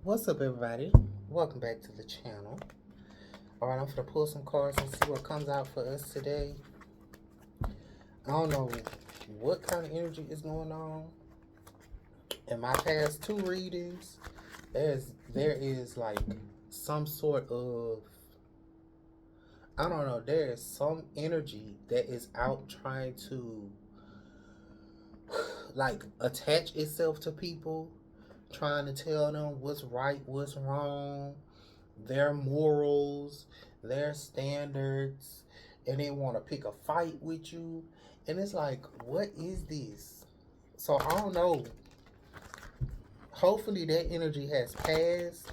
What's up, everybody? Welcome back to the channel. Alright, I'm gonna pull some cards and see what comes out for us today. I don't know what kind of energy is going on. In my past two readings, there is like some sort of, I don't know, there is some energy that is out trying to like attach itself to people, trying to tell them what's right, what's wrong, their morals, their standards, and they want to pick a fight with you. And it's like, what is this? So I don't know. Hopefully that energy has passed.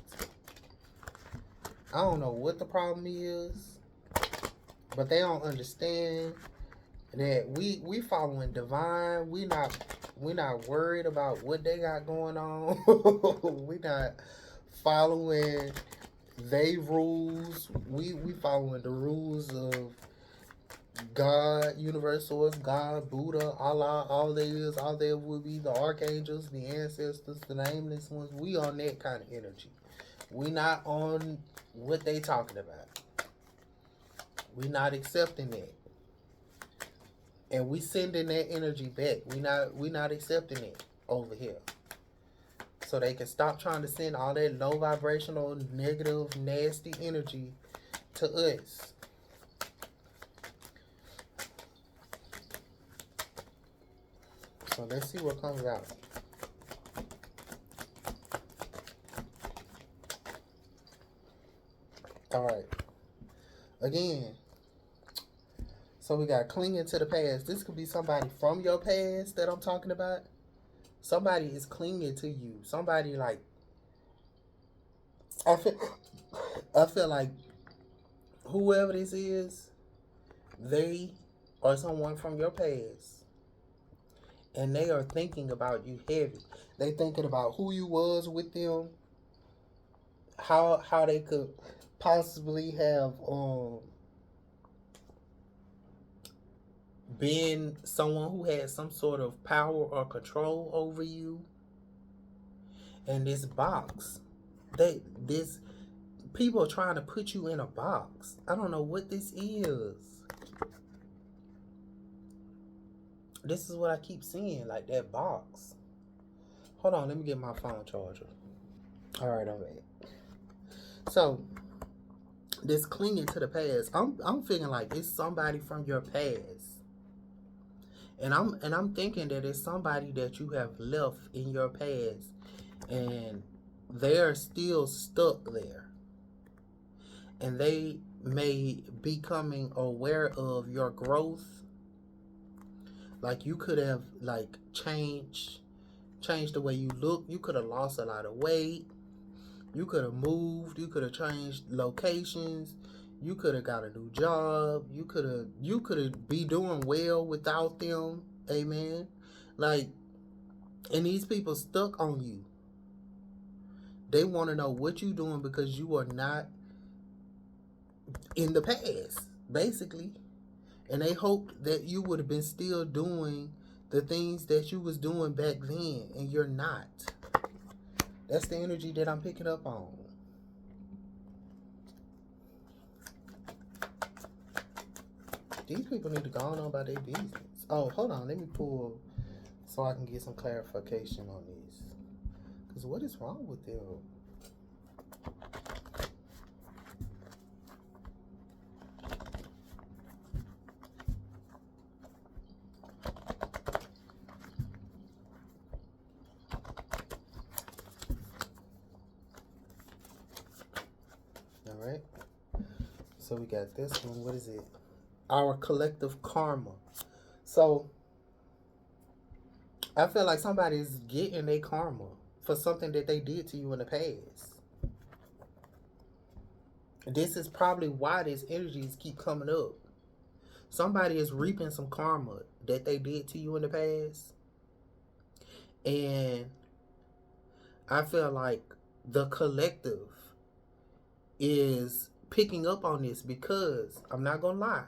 I don't know what the problem is, but they don't understand that we following divine. We not worried about what they got going on. We not following they rules. We following the rules of God, universe source, God, Buddha, Allah, all there will be, the archangels, the ancestors, the nameless ones. We on that kind of energy. We not on what they talking about. We not accepting that. And we sending that energy back. We not accepting it over here. So they can stop trying to send all that low vibrational, negative, nasty energy to us. So let's see what comes out. Alright. Again. So we got clinging to the past. This could be somebody from your past that I'm talking about. Somebody is clinging to you. Somebody like, I feel like whoever this is, they are someone from your past. And they are thinking about you heavy. They thinking about who you was with them. How they could possibly have been someone who had some sort of power or control over you. And this box, this people are trying to put you in a box. I don't know what this is. This is what I keep seeing, like that box. Hold on, let me get my phone charger. Alright, I'm back. So this clinging to the past, I'm feeling like it's somebody from your past. And I'm thinking that it's somebody that you have left in your past and they're still stuck there. And they may be becoming aware of your growth. Like you could have like changed the way you look. You could have lost a lot of weight. You could have moved. You could have changed locations. You could have got a new job. You could be doing well without them. Amen. Like, and these people stuck on you. They want to know what you're doing because you are not in the past, basically. And they hoped that you would have been still doing the things that you was doing back then, and you're not. That's the energy that I'm picking up on. These people need to go on about their business. Oh, hold on. Let me pull so I can get some clarification on this. Because what is wrong with them? Alright. So we got this one. What is it? Our collective karma. So I feel like somebody's getting their karma for something that they did to you in the past. This is probably why these energies keep coming up. Somebody is reaping some karma that they did to you in the past. And I feel like the collective is picking up on this because, I'm not gonna lie,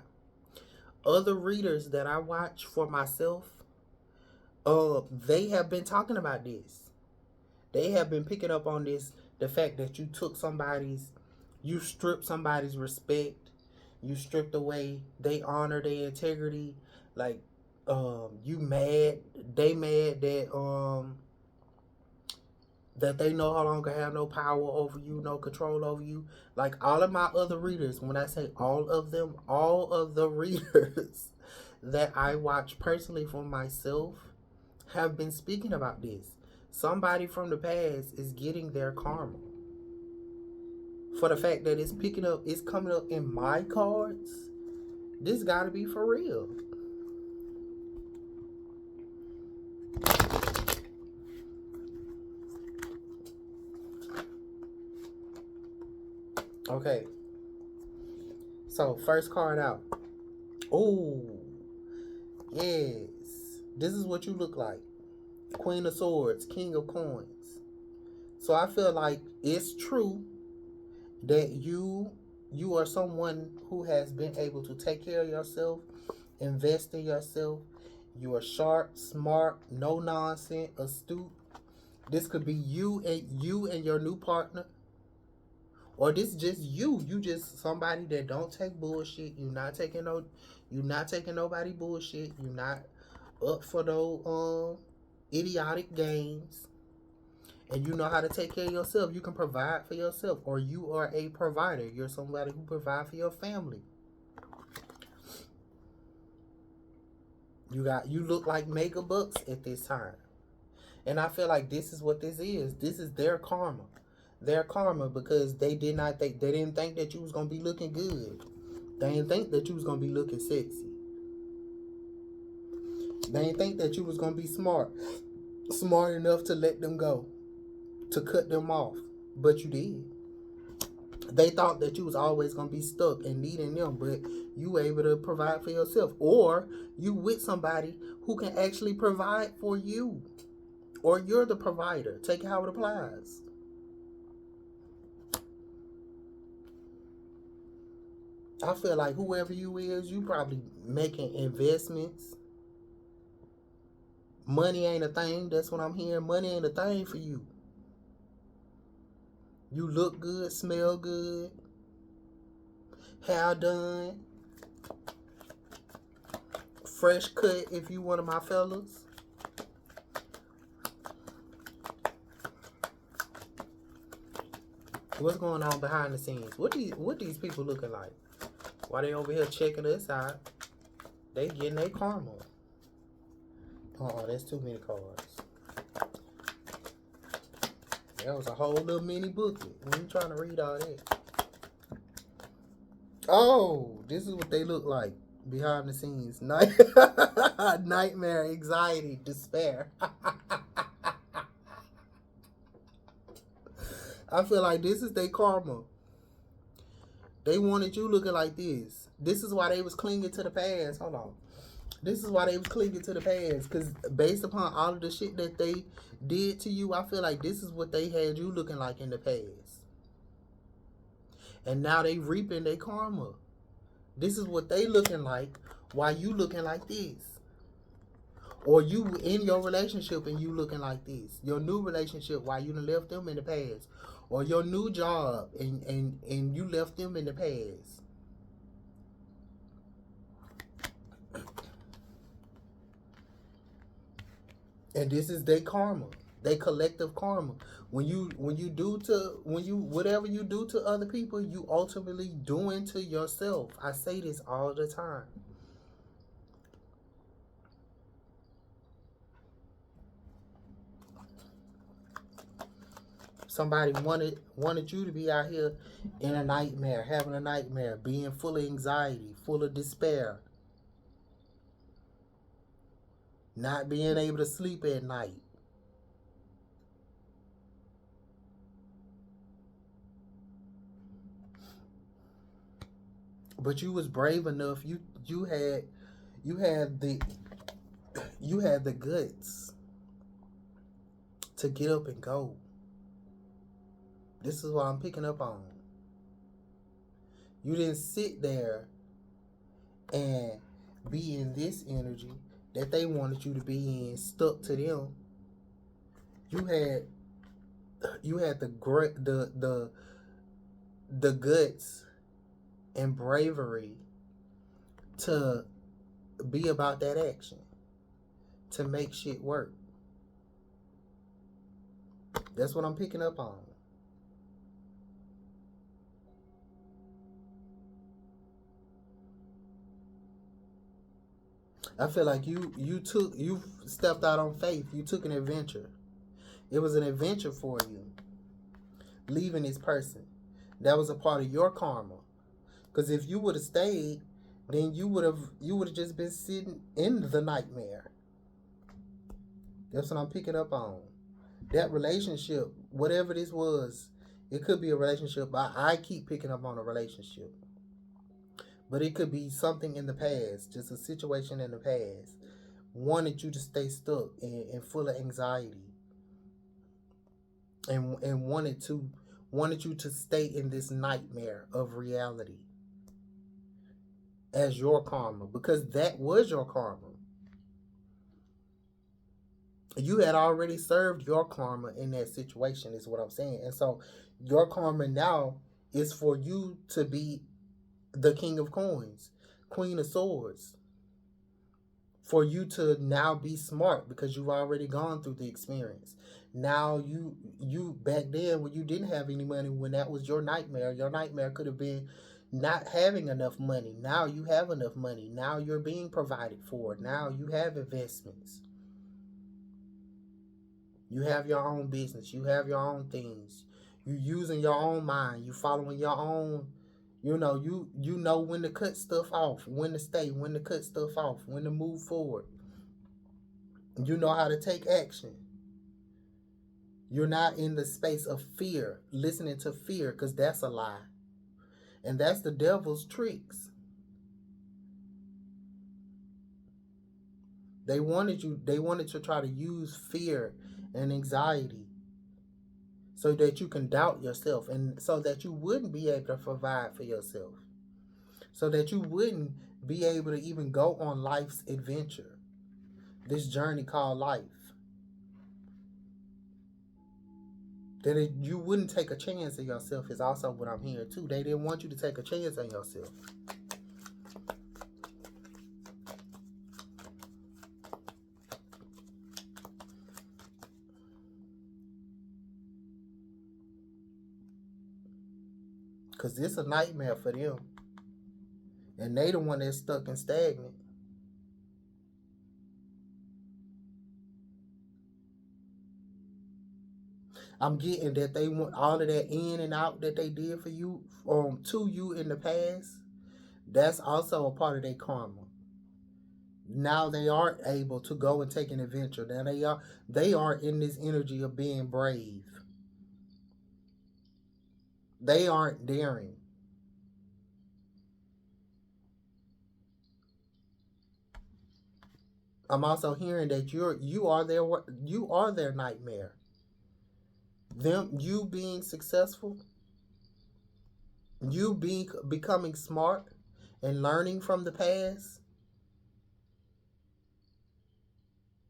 other readers that I watch for myself, they have been talking about this. They have been picking up on this The fact that you stripped somebody's respect, you stripped away they honor, their integrity. Like, you mad, they mad that they no longer have no power over you, no control over you. Like all of my other readers, when I say all of them, all of the readers that I watch personally for myself have been speaking about this. Somebody from the past is getting their karma for the fact that it's coming up in my cards. This gotta be for real. Okay, so first card out. Oh, yes. This is what you look like. Queen of Swords, King of Coins. So I feel like it's true that you are someone who has been able to take care of yourself, invest in yourself. You are sharp, smart, no nonsense, astute. This could be you and your new partner. Or this just you. You just somebody that don't take bullshit. You're not taking nobody bullshit. You're not up for no idiotic games. And you know how to take care of yourself. You can provide for yourself. Or you are a provider. You're somebody who provides for your family. You look like mega bucks at this time. And I feel like this is what this is. This is their karma. Their karma, because they didn't think that you was gonna be looking good. They didn't think that you was gonna be looking sexy. They didn't think that you was gonna be smart enough to let them go, to cut them off. But you did. They thought that you was always gonna be stuck and needing them, but you were able to provide for yourself. Or you with somebody who can actually provide for you. Or you're the provider. Take it how it applies. I feel like whoever you is, you probably making investments. Money ain't a thing. That's what I'm hearing. Money ain't a thing for you. You look good, smell good, hair done, fresh cut if you one of my fellas. What's going on behind the scenes? What these people looking like? Why they over here checking us out? They getting their karma. Oh, that's too many cards. That was a whole little mini booklet. When you trying to read all that? Oh, this is what they look like behind the scenes. Nightmare, anxiety, despair. I feel like this is their karma. They wanted you looking like this. This is why they was clinging to the past. Hold on. This is why they was clinging to the past. Because based upon all of the shit that they did to you, I feel like this is what they had you looking like in the past. And now they reaping their karma. This is what they looking like while you looking like this. Or you in your relationship and you looking like this. Your new relationship while you done left them in the past. Or your new job and you left them in the past. And this is their karma. They collective karma. Whatever you do to other people, you ultimately doing to yourself. I say this all the time. Somebody wanted you to be out here in a nightmare, having a nightmare, being full of anxiety, full of despair, not being able to sleep at night. But you was brave enough. You had the guts to get up and go. This is what I'm picking up on. You didn't sit there and be in this energy that they wanted you to be in, stuck to them. You had you had the guts and bravery to be about that action, to make shit work. That's what I'm picking up on. I feel like you stepped out on faith. You took an adventure. It was an adventure for you, leaving this person. That was a part of your karma. Because if you would have stayed, then you would have just been sitting in the nightmare. That's what I'm picking up on. That relationship, whatever this was, it could be a relationship. I keep picking up on a relationship. But it could be something in the past, just a situation in the past, wanted you to stay stuck and full of anxiety, and wanted you to stay in this nightmare of reality as your karma, because that was your karma. You had already served your karma in that situation, is what I'm saying. And so your karma now is for you to be the King of Coins, Queen of Swords. For you to now be smart because you've already gone through the experience. Now you back then when you didn't have any money, when that was your nightmare could have been not having enough money. Now you have enough money. Now you're being provided for. Now you have investments. You have your own business. You have your own things. You're using your own mind. You're following your own. You know when to cut stuff off, when to stay, when to cut stuff off, when to move forward. You know how to take action. You're not in the space of fear, listening to fear, because that's a lie. And that's the devil's tricks. They wanted to try to use fear and anxiety so that you can doubt yourself, and so that you wouldn't be able to provide for yourself, so that you wouldn't be able to even go on life's adventure, this journey called life. That you wouldn't take a chance on yourself is also what I'm hearing too. They didn't want you to take a chance on yourself. Because it's a nightmare for them. And they the one that's stuck and stagnant. I'm getting that they want all of that in and out that they did for you, to you in the past. That's also a part of their karma. Now they aren't able to go and take an adventure. Now they are in this energy of being brave. They aren't daring. I'm also hearing that you are their nightmare. You being successful, you becoming smart and learning from the past,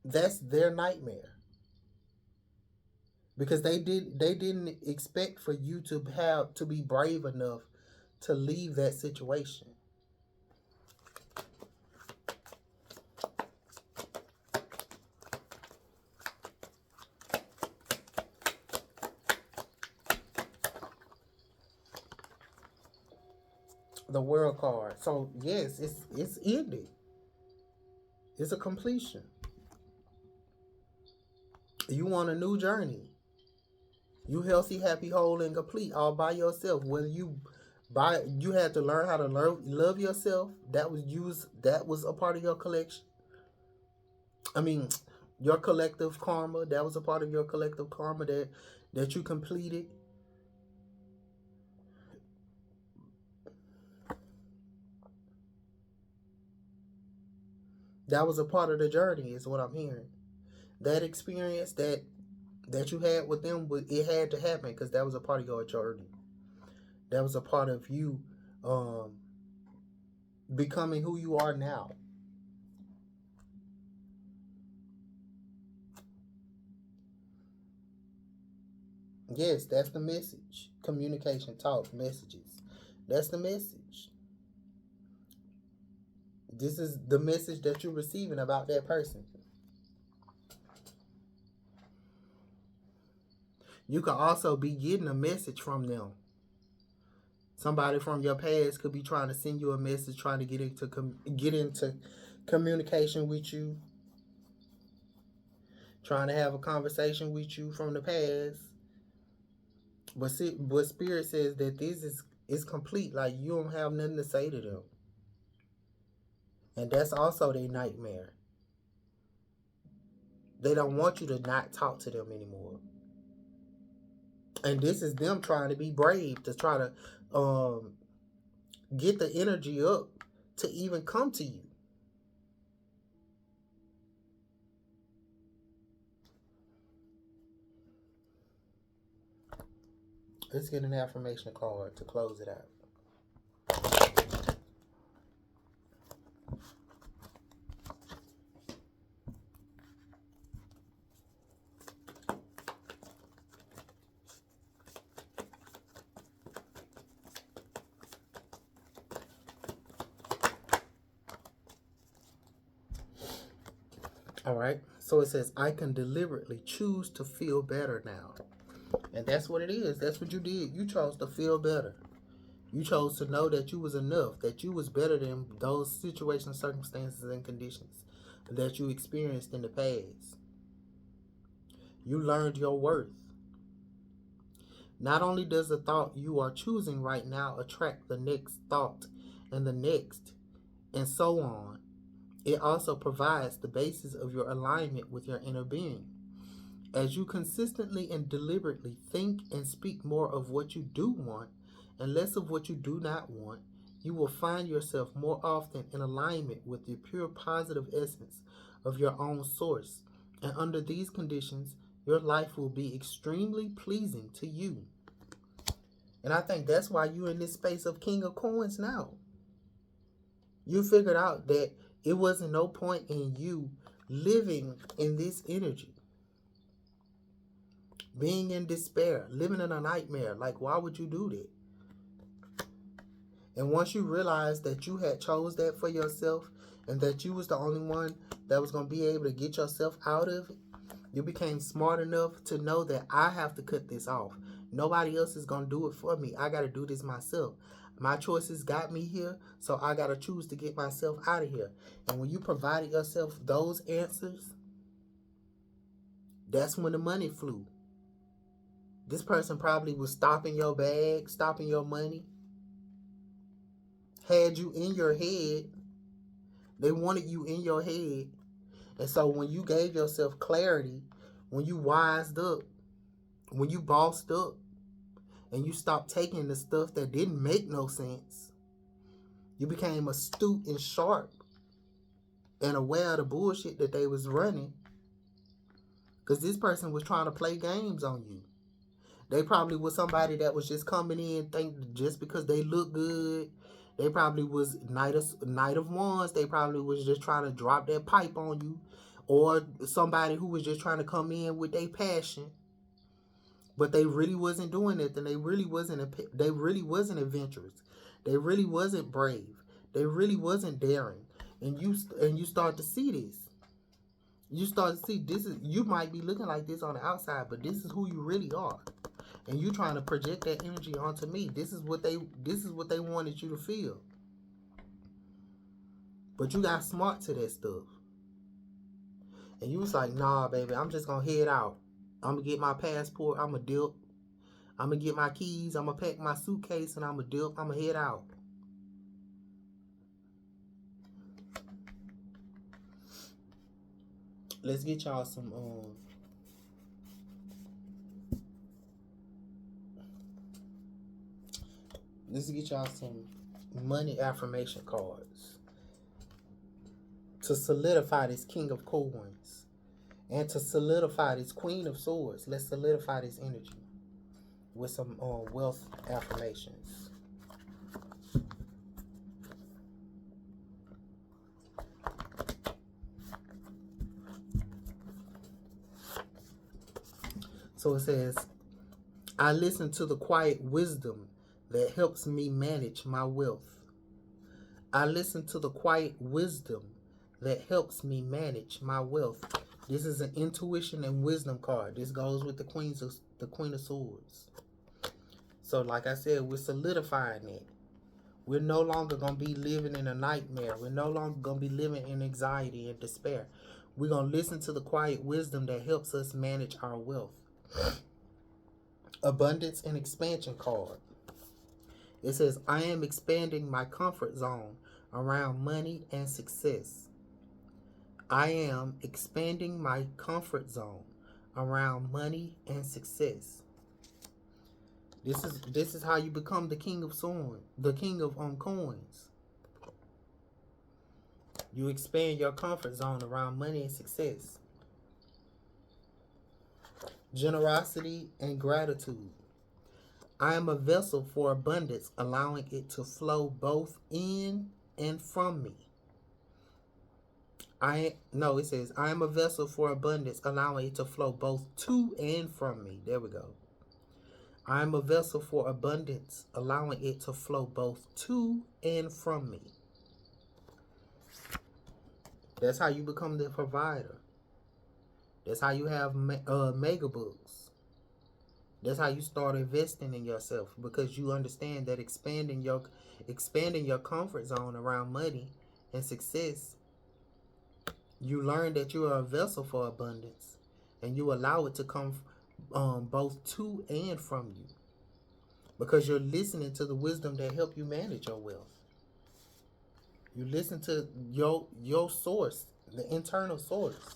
that's their nightmare. Because they didn't expect for you to be brave enough to leave that situation. The world card. So yes, it's ended. It's a completion. You want a new journey. You healthy, happy, whole, and complete all by yourself. Whether you had to learn how to love yourself. That was a part of your collection. I mean, your collective karma. That was a part of your collective karma that you completed. That was a part of the journey, is what I'm hearing. That experience that you had with them, it had to happen because that was a part of your journey. That was a part of you becoming who you are now. Yes, that's the message. Communication, talk, messages. That's the message. This is the message that you're receiving about that person. You can also be getting a message from them. Somebody from your past could be trying to send you a message, trying to get into communication with you, trying to have a conversation with you from the past. But Spirit says that this is complete. Like, you don't have nothing to say to them, and that's also their nightmare. They don't want you to not talk to them anymore. And this is them trying to be brave to try to get the energy up to even come to you. Let's get an affirmation card to close it out. All right. So it says, I can deliberately choose to feel better now. And that's what it is. That's what you did. You chose to feel better. You chose to know that you was enough, that you was better than those situations, circumstances, and conditions that you experienced in the past. You learned your worth. Not only does the thought you are choosing right now attract the next thought and the next, and so on, it also provides the basis of your alignment with your inner being. As you consistently and deliberately think and speak more of what you do want and less of what you do not want, you will find yourself more often in alignment with the pure positive essence of your own source. And under these conditions, your life will be extremely pleasing to you. And I think that's why you're in this space of King of Coins now. You figured out that it wasn't no point in you living in this energy. Being in despair, living in a nightmare. Like, why would you do that? And once you realized that you had chose that for yourself and that you was the only one that was going to be able to get yourself out of it, you became smart enough to know that I have to cut this off. Nobody else is going to do it for me. I got to do this myself. My choices got me here, so I got to choose to get myself out of here. And when you provided yourself those answers, that's when the money flew. This person probably was stopping your bag, stopping your money, had you in your head. They wanted you in your head. And so when you gave yourself clarity, when you wised up, when you bossed up, and you stopped taking the stuff that didn't make no sense, you became astute and sharp and aware of the bullshit that they was running. Because this person was trying to play games on you. They probably was somebody that was just coming in, think just because they look good. They probably was Knight of Wands. They probably was just trying to drop that pipe on you. Or somebody who was just trying to come in with their passion. But they really wasn't doing it, and they really wasn't adventurous. They really wasn't brave. They really wasn't daring. And you start to see this. You start to see this is, you might be looking like this on the outside, but this is who you really are. And you trying to project that energy onto me. This is what they wanted you to feel. But you got smart to that stuff. And you was like, nah, baby, I'm just gonna head out. I'm gonna get my passport, I'm gonna dip. I'm gonna get my keys, I'm gonna pack my suitcase, and I'm gonna dip, I'm gonna head out. Let's get y'all some money affirmation cards to solidify this King of Coins and to solidify this Queen of Swords. Let's solidify this energy with some wealth affirmations. So it says, I listen to the quiet wisdom that helps me manage my wealth. I listen to the quiet wisdom that helps me manage my wealth. This is an intuition and wisdom card. This goes with the Queen of Swords. So like I said, we're solidifying it. We're no longer going to be living in a nightmare. We're no longer going to be living in anxiety and despair. We're going to listen to the quiet wisdom that helps us manage our wealth. Abundance and expansion card. It says, I am expanding my comfort zone around money and success. I am expanding my comfort zone around money and success. This is how you become the king of swords, the king of coins. You expand your comfort zone around money and success. Generosity and gratitude. I am a vessel for abundance, allowing it to flow both in and from me. It says, I am a vessel for abundance, allowing it to flow both to and from me. There we go. I am a vessel for abundance, allowing it to flow both to and from me. That's how you become the provider. That's how you have mega books. That's how you start investing in yourself, because you understand that expanding your comfort zone around money and success, you learn that you are a vessel for abundance, and you allow it to come both to and from you, because you're listening to the wisdom that help you manage your wealth. You listen to your source, the internal source.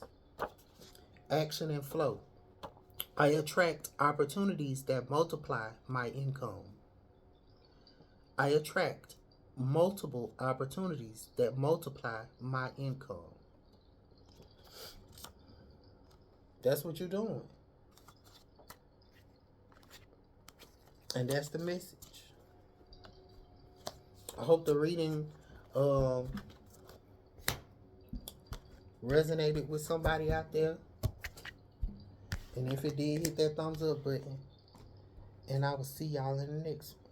Action and flow. I attract opportunities that multiply my income. I attract multiple opportunities that multiply my income. That's what you're doing. And that's the message. I hope the reading resonated with somebody out there. And if it did, hit that thumbs up button. And I will see y'all in the next one.